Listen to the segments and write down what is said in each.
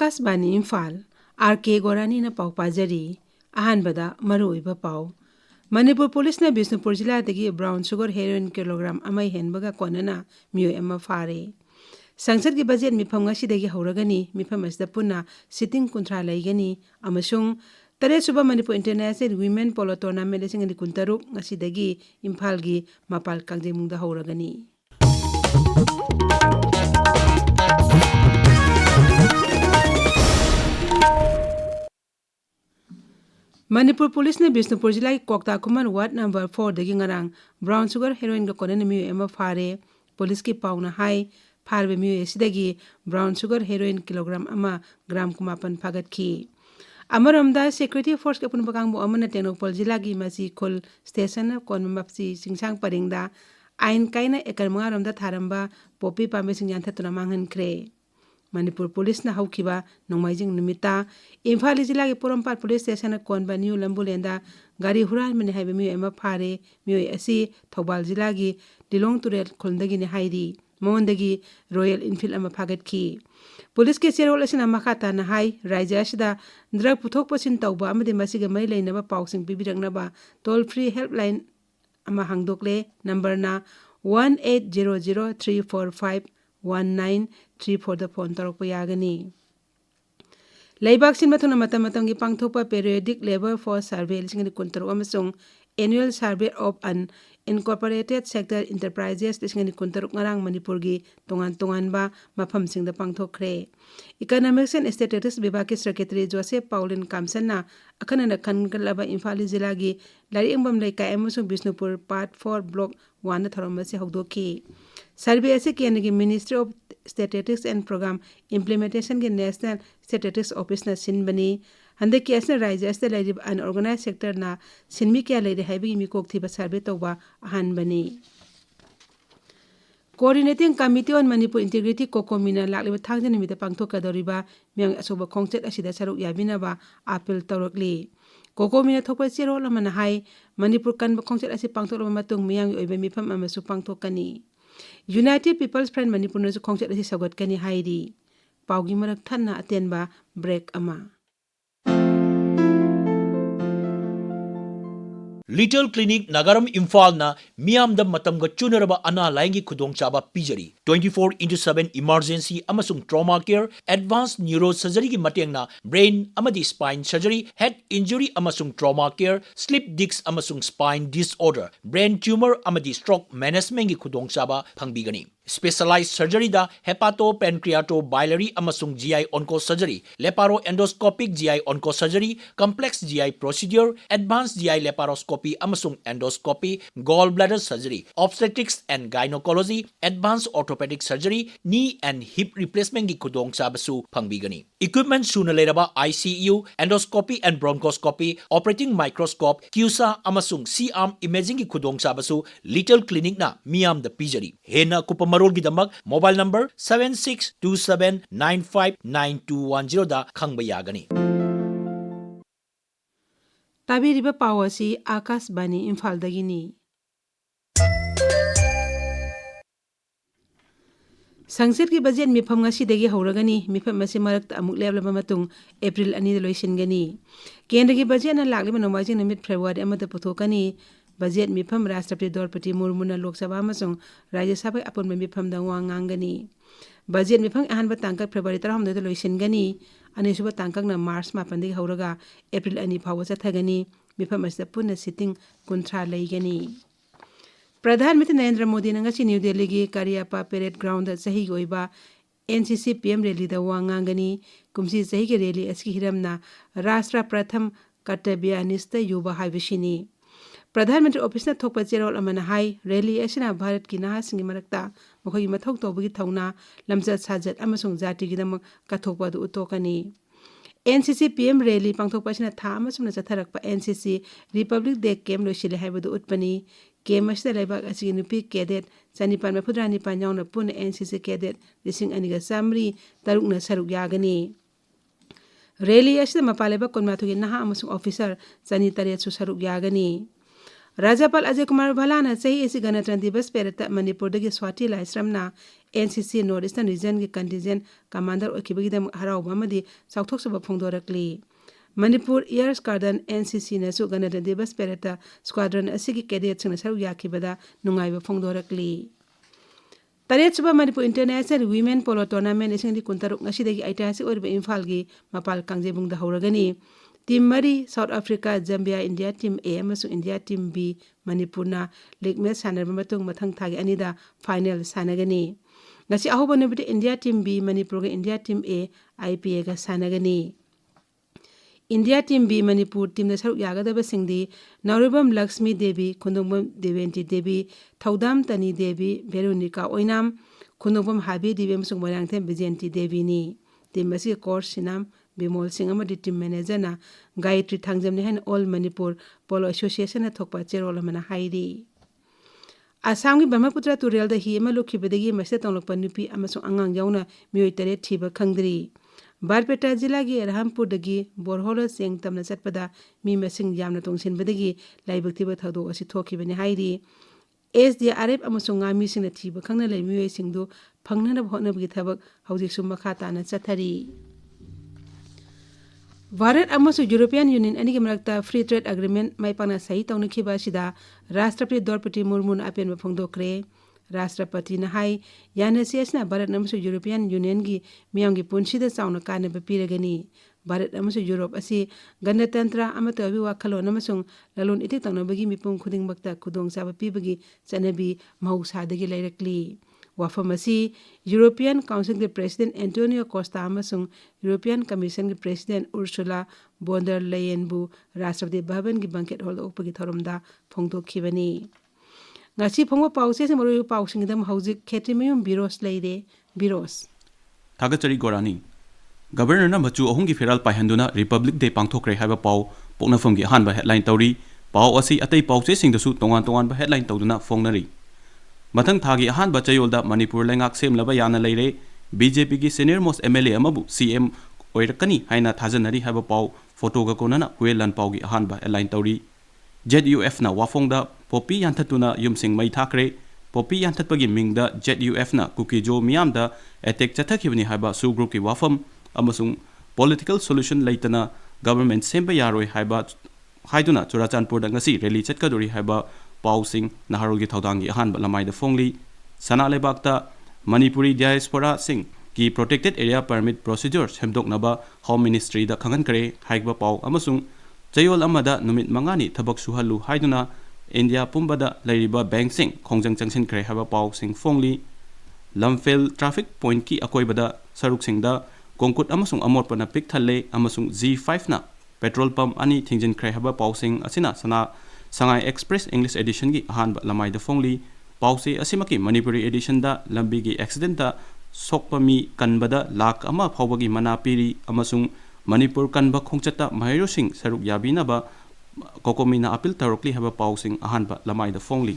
Akashvani Imphal R.K. Gorani na pau pajari ahanbada maruiba pau Manipur Police na Bishnupur Jilla dagi brown sugar heroin kilogram amai henbaga konana miyo ama fare Sangsad ki budget mifam ngasi dagi hauragani mifam asda punna sitting kuntra laigani amasung Tare suba Manipur International Women Polo Tournament sing ni kuntaruk ngasi dagi Imphal gi mapal kangjemungda hauragani Manipur Police ne Bishnupur Jilla ki Kokta Kuman Ward number 4 dagi ngarang brown sugar heroin ga konana miyo ama fare police ki pauna hai farbe miyo esidagi brown sugar heroin kilogram ama gram kumapan pagat ki Amaramda security force ke pun bakang bo amana Tenokpal Jilla gi masi khol station kon mapsi singsang paringda ain kaina ekar mangaramda tharamba popi pambe singyan thatuna manghan kre Manipur Police na haukiba nongmaijing numita Imphal Jilla ki Porampal Police Station kon ba new lambulenda gari hural mene haibe miyo ema phare miyo asi Thobal Jilla gi Dilong Turel khondagi ne hairi Mondagi Royal Enfield ama phagat ki Police ke serol asina makata na hai raija asida drug puthok pasin tawba amade masiga mai leinaba pausing bibirangna toll free helpline ama hangdokle number na 1800345193 da phone tarokpa yagani Laibak sin mathuna matam gi pangthopa periodic labor force survey lisingni kuntarok amasung annual survey of an incorporated sector enterprises lisingni kuntarok ngarang Manipur gi tongan ba mafam singda pangthokre economics and statistics vibhag ki secretary Joseph Paulin Kamsana akhanana khangalaba Imphal Jilla gi lari engbam leikai amasung Bishnupur part 4 block 1 na tharomasi hogdoki survey ase kenagi Ministry of Statistics and Program Implementation ki National Statistics Office na sinbani hande ki asna raija asta lairib unorganized sector na sinmi kya leire haibi mi kok thiba survey tawba ahan bani Coordinating Committee on Manipur Integrity Kokomina lakliba thangja nimita pangthokadoriba myang asoba khongchet asida saruk yabinaba appeal tawrakli Kokomina thokpa chero lamana hai Manipur kanba khongchet asi pangtholaba matung myang oiba mifam amasu pangthokani United People's Front Manipur na khongchet asi sagotkani hairi paugi marak thanna atenba break ama Little Clinic Nagaram Imphal na Miam da Matamga Chunaraba Ana Laingi Kudong Chaba Pijari 24/7 emergency amasung trauma care advanced neurosurgery ki mateng na brain amadi spine surgery head injury amasung trauma care slip disc amasung spine disorder brain tumor amadi stroke management ki kudong chaba phangbigani specialized surgery da hepatopancreatobiliary amasung GI onco surgery laparoendoscopic GI onco surgery complex GI procedure advanced GI laparoscopy amasung endoscopy gallbladder surgery obstetrics and gynecology advanced orthopedic surgery knee and hip replacement ki kudong chabasu phangbigani equipment suna leraba ICU endoscopy and bronchoscopy operating microscope QSA amasung C-arm imaging ki kudong chabasu Little Clinic na miam da pijari hena kupamarol gidamak mobile number 7627959210 da khangba yagani Tabiriba pawasi Akashvani Imphal dagini Sangsad ki budget mifam ngasi dagi hauragani mifam masi marakta amuk leblaba matung April 2 da loisingani kendra ki budget na lakliba nomajing namit February amada puthokani budget mifam Rashtrapati Draupadi Murmu na Lok Sabha amasung Rajya Sabha apunba mifam da ngangani budget mifam ahanba tangkak February 13 da loisingani anisuba tangkak na March 9 dagi hauraga April 2 phawa chathagani mifam asda punna sitting kuntra laigani Pradhanmantri Narendra Modi ngasi New Delhi gi Karyapa Parade Ground da sahi goiba NCC PM rally da wangangani kumsi sahi ge rally aski hiramna Rashtra Pratham Kartabya Nista Yuba haibishini Pradhanmantri Office na thokpa cherol amana hai rally asina Bharat ki naha singi marakta mokhoi mathok tobagi thauna lamjat sajat amasung jati gi damak kathokpa du utokani NCC PM rally pangthokpa sina tha amasung na chatharakpa NCC Republic Day Camp loisile haibadu utpani Camp asida laibak asigi nupi cadet chanipan mafudrani panyang na pun NCC cadet lising aniga samri taruk na saruk yagani rally asida mapaleba konmathugi naha amasung officer chani tare su saruk yagani Rajapal Ajay Kumar Bhalana sahi esi Ganatran Divas Perata Manipur dagi Swati Laisramna NCC North Eastern Region की contingent commander ओखिबगीदम हराउबा अमदी चाउथोक्सबा फोंदोरकली Manipur Air Squadron NCC नसु गणतंत्र दिवस पेरेटा squadron असिगी cadets न सरुक याखिबदा नुंगाइबा फोंदोरकली Taretsuba Manipur International Women Polo Tournament ising kuntaruk ngasidagi ऐतिहासिक ओरबा इम्फाल की मपाल कांगजेबुंगदा हौरगनी टीम मरी South Africa Zambia India team A अमसुंग इंडिया टीम बी मणिपुरना लीग मैच सानरबा मतुंग मथंग थागी अनिदा फाइनल सानगनी ngasi ahoba nubiti India team B Manipur का इंडिया टीम ए IPA का सानगनी India team B Manipur team द सरुक यागदबा सिंगदी नौरबम लक्ष्मी देवी खुंदुंगबम देवेंती देवी थौदाम तनी देवी भेरुनिका ओइनाम खुंदुंगबम हाबी देवी अमसुंग मोरांगथे विजयंती देवी नि टीम मसी कोर्स सिनाम बिमोल सिंह अमदी टीम मैनेजर ना गायत्री थांगजमने हन ऑल मणिपुर पोलो एसोसिएशन ना थोकपा चेरोल मना हाइदी आसाम की ब्रह्मपुत्र तुरेल द ही अमा लुखिबदगी मसे तंगलपा नुपी अमसुंग अंगांग याउना मियोय तरे थीबा खंगदरी बारपेटा जिला की रहमपुरदगी बोरहोल सेंग तमना चटपदा मी मसिंग यामना तोंगसिनबदगी लाइबक्तिबा थदो असि थोखिबने हाइदी SDRF अमसुंग गामी सिंग थीबा खंगना लैमियोय सिंगदो फंगना होनबगी थबक हौजिक मखा ताना चथरी भारत अमसु यूरोपियन यूनियन अनिगी मरक्ता फ्री ट्रेड एग्रीमेंट माइपाना सही तौनखिबा सिदा राष्ट्रपति द्रौपदी मुर्मुन अपेन फोंदोक्रे राष्ट्रपति नहाई यानसेसना भारत अमसु यूरोपियन यूनियन की मियांगी पुंसीदा चाउना कानबा पिरगनी भारत अमसु यूरोप असि गणतंत्र अमत अबि वाखलोन अमसुंग ललोन इतिक तौनबगी मिपुंग खुदिंगमक्ता खुदोंगचाबा पिबगी चनबी महौसादगी लैरक्ली वाफम असि यूरोपियन काउंसिल के प्रेसिडेंट एंटोनियो कोस्टा अमसुंग यूरोपियन कमीशन के प्रेसिडेंट उर्सुला बोंडर लेयेनबु राष्ट्रपति भवन की बंकेट हॉल ओपगी थोरमदा फोंदोखिबनी ngasi phongwa pause se maro pausing dam hauzik Kshetrimayum Birosh leide Birosh Thagachari Gorani Governor na machu ahung gi feral paihanduna Republic Day pangthokre haiba pau poknafam gi hanba headline tawri pau asi atai pause sing dasu tongan tongan ba headline tawduna fongnari mathang thagi hanba chayolda Manipur lengak semlaba yana leire BJP gi senior most MLA amabu CM oirakani haina thajanari haiba pau photo ga konana huelan pau gi hanba headline tawri ZUF na wafongda popi yanthatuna yumsing mai thakre popi yanthatpagi mingda ZUF na kukijo miyamda attack chathakibani haiba su group ki wafam amasung political solution leitana government semba yaroi haiba haiduna Churachandpur da ngasi rally chatkadori haiba pausing naharogi thaudang gi hanba lamai da fongli sana lebakta Manipuri diaspora sing ki protected area permit procedures hemdoknaba home ministry da khangan kare haiba pau amasung Chayol amada numit mangani thabak suhalu haiduna India pumbada lairiba bank sing khongjang changsin kre haba pau sing fongli lamfel traffic point ki akoibada saruk singda kongkut amasung amorpana pik thalle amasung G5 na petrol pump ani thingjin kre haba pau sing asina sana Sangai Express English edition gi ahan lamai da fongli pause asimaki Manipuri edition da lambi gi accident da sokpa mi kanbada lak ama phawbagi mana piri amasung Manipur kanba khongchata mahiro sing saruk yabina ba kokomina apil tarokli haba pausing ahanba lamai da fongli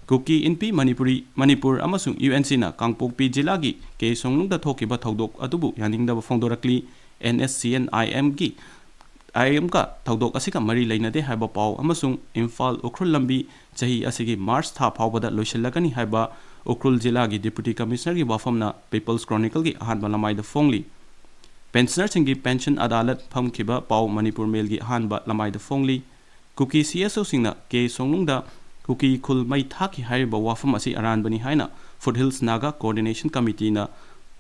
kuki inpi Manipur amasung UNC na kangpokpi jilagi ke songlung da thokiba thodok adubu yaningda ba fongdorakli NSCN-IM gi IM ka thodok asika mari leinade haba pau amasung Imphal Ukhrul lambi chahi asigi March tha phawbada loisillagani haba Ukhrul jilagi deputy commissioner gi wafamna People's Chronicle gi ahanba lamai da fongli Pensioner singi pension adalat phamkiba pau Manipur mail gi hanba lamai da fongli kuki CSO singna ke songlungda kuki khul mai thaki haiba wafam asi aran bani haina Foothills Naga Coordination Committee na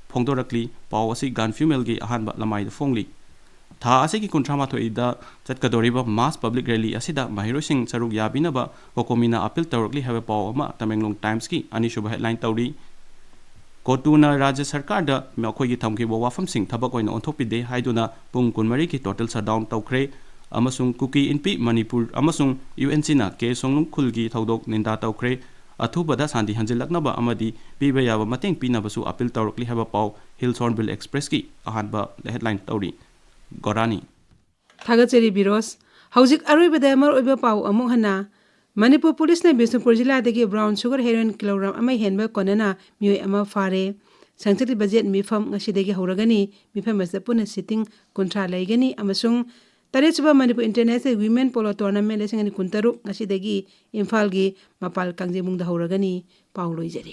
phongdorakli pau asi ganfu mail gi hanba lamai da fongli tha asi ki kuntrama thoida chatkadoriba mass public rally asida mahiro sing saruk yabina ba kokomina appeal tawrakli haba pau ama Tamenglong Times ki ani shuba headline tawri Kotuna Rajya Sarkar da makhoi gi thamki bo wafam sing thabak oina onthopide haiduna pung kunmari ki total shutdown tawkhre amasung kuki inpi Manipur amasung UNC na ke songlung khul gi thodok ninda tawkhre athubada sandi hanjilakna ba amadi piba yaba mateng pina basu appeal tawrakli haba pau Hillshornville Express ki ahanba headline tawri Gorani Thagachari Birosh hauzik aroibada mar oiba pau amung hana Manipur Police na Bisnupur Jilla dagi brown sugar heroin kilogram amai henba konana mioi ama fare sangchati budget mifam ngasi dagi horagani mifam masa puna sitting kontra laigani amasung Taresuba Manipur International Women Polo Tournament lesing ani kuntaruk ngasidagi Imphal gi mapal kangjemung da hauragani Paulo Ijari.